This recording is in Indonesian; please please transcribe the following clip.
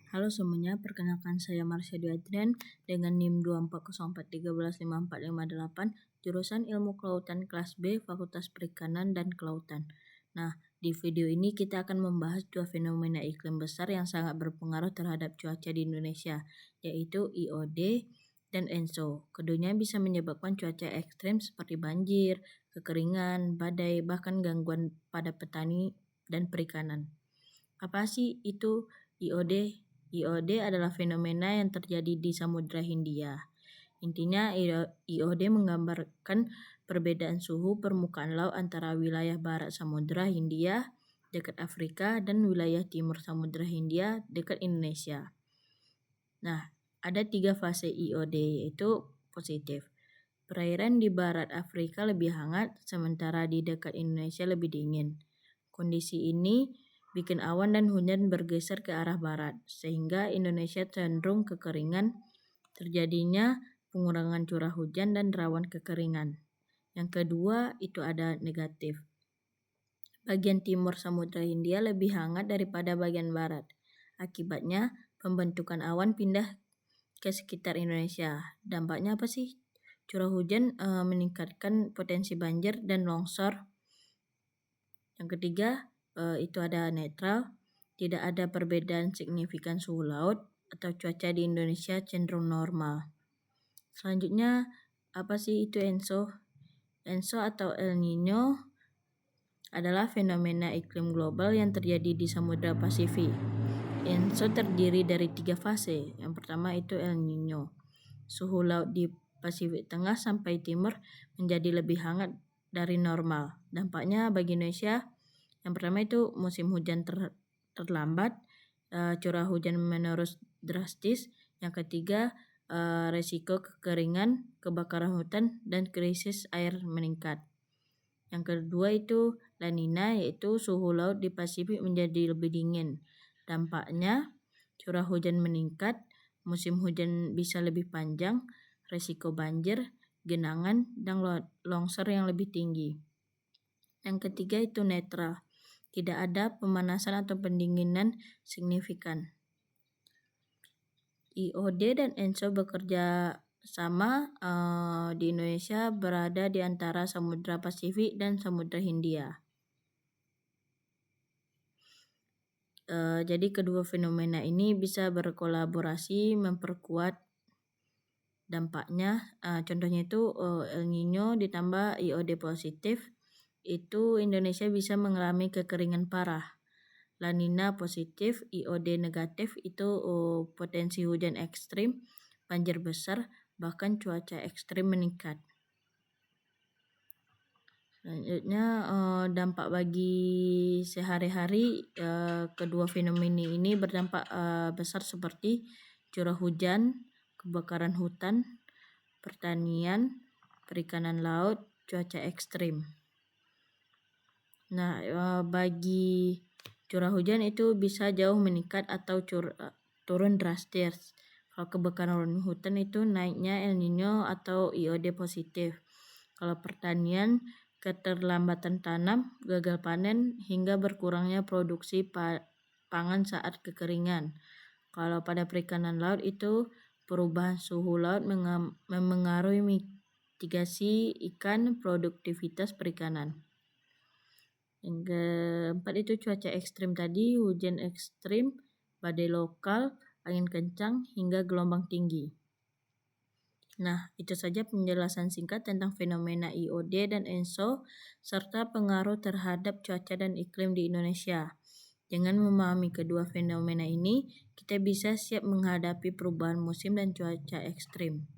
Halo semuanya, perkenalkan saya Marsha Dwi Adrian dengan NIM 24041354558, jurusan Ilmu Kelautan kelas B, Fakultas Perikanan dan Kelautan. Nah, di video ini kita akan membahas dua fenomena iklim besar yang sangat berpengaruh terhadap cuaca di Indonesia, yaitu IOD dan ENSO. Keduanya bisa menyebabkan cuaca ekstrim seperti banjir, kekeringan, badai, bahkan gangguan pada petani dan perikanan. Apa sih itu IOD? IOD adalah fenomena yang terjadi di Samudra Hindia. Intinya IOD menggambarkan perbedaan suhu permukaan laut antara wilayah barat Samudra Hindia dekat Afrika dan wilayah timur Samudra Hindia dekat Indonesia. Nah, ada 3 fase IOD, yaitu positif. Perairan di barat Afrika lebih hangat, sementara di dekat Indonesia lebih dingin. Kondisi ini bikin awan dan hujan bergeser ke arah barat, sehingga Indonesia cenderung kekeringan, terjadinya pengurangan curah hujan dan rawan kekeringan. Yang kedua itu ada negatif. Bagian timur Samudra Hindia lebih hangat daripada bagian barat. Akibatnya pembentukan awan pindah ke sekitar Indonesia. Dampaknya apa sih? Curah hujan meningkatkan potensi banjir dan longsor. Yang ketiga itu ada netral, tidak ada perbedaan signifikan suhu laut atau cuaca di Indonesia cenderung normal. Selanjutnya apa sih itu ENSO? ENSO atau El Niño adalah fenomena iklim global yang terjadi di Samudra Pasifik. ENSO terdiri dari 3 fase. Yang pertama itu El Niño. Suhu laut di Pasifik Tengah sampai Timur menjadi lebih hangat dari normal. Dampaknya bagi Indonesia, yang pertama itu musim hujan terlambat, curah hujan menurun drastis. Yang ketiga, resiko kekeringan, kebakaran hutan, dan krisis air meningkat. Yang kedua itu La Nina, yaitu suhu laut di Pasifik menjadi lebih dingin. Dampaknya curah hujan meningkat, musim hujan bisa lebih panjang, resiko banjir, genangan, dan longsor yang lebih tinggi. Yang ketiga itu netral, tidak ada pemanasan atau pendinginan signifikan. IOD dan ENSO bekerja sama di Indonesia, berada di antara Samudra Pasifik dan Samudra Hindia. Jadi kedua fenomena ini bisa berkolaborasi memperkuat dampaknya. Contohnya itu El Niño ditambah IOD positif, itu Indonesia bisa mengalami kekeringan parah. La Nina positif, IOD negatif, itu potensi hujan ekstrim, banjir besar, bahkan cuaca ekstrim meningkat. Selanjutnya dampak bagi sehari-hari, kedua fenomena ini berdampak besar seperti curah hujan, kebakaran hutan, pertanian, perikanan laut, cuaca ekstrim. Nah, bagi curah hujan itu bisa jauh meningkat atau turun drastis. Kalau kebakaran hutan itu naiknya El Niño atau IOD positif. Kalau pertanian, keterlambatan tanam, gagal panen, hingga berkurangnya produksi pangan saat kekeringan. Kalau pada perikanan laut itu perubahan suhu laut memengaruhi mitigasi ikan, produktivitas perikanan. Yang keempat itu cuaca ekstrim tadi, hujan ekstrim, badai lokal, angin kencang, hingga gelombang tinggi. Nah, itu saja penjelasan singkat tentang fenomena IOD dan ENSO serta pengaruh terhadap cuaca dan iklim di Indonesia. Dengan memahami kedua fenomena ini, kita bisa siap menghadapi perubahan musim dan cuaca ekstrim.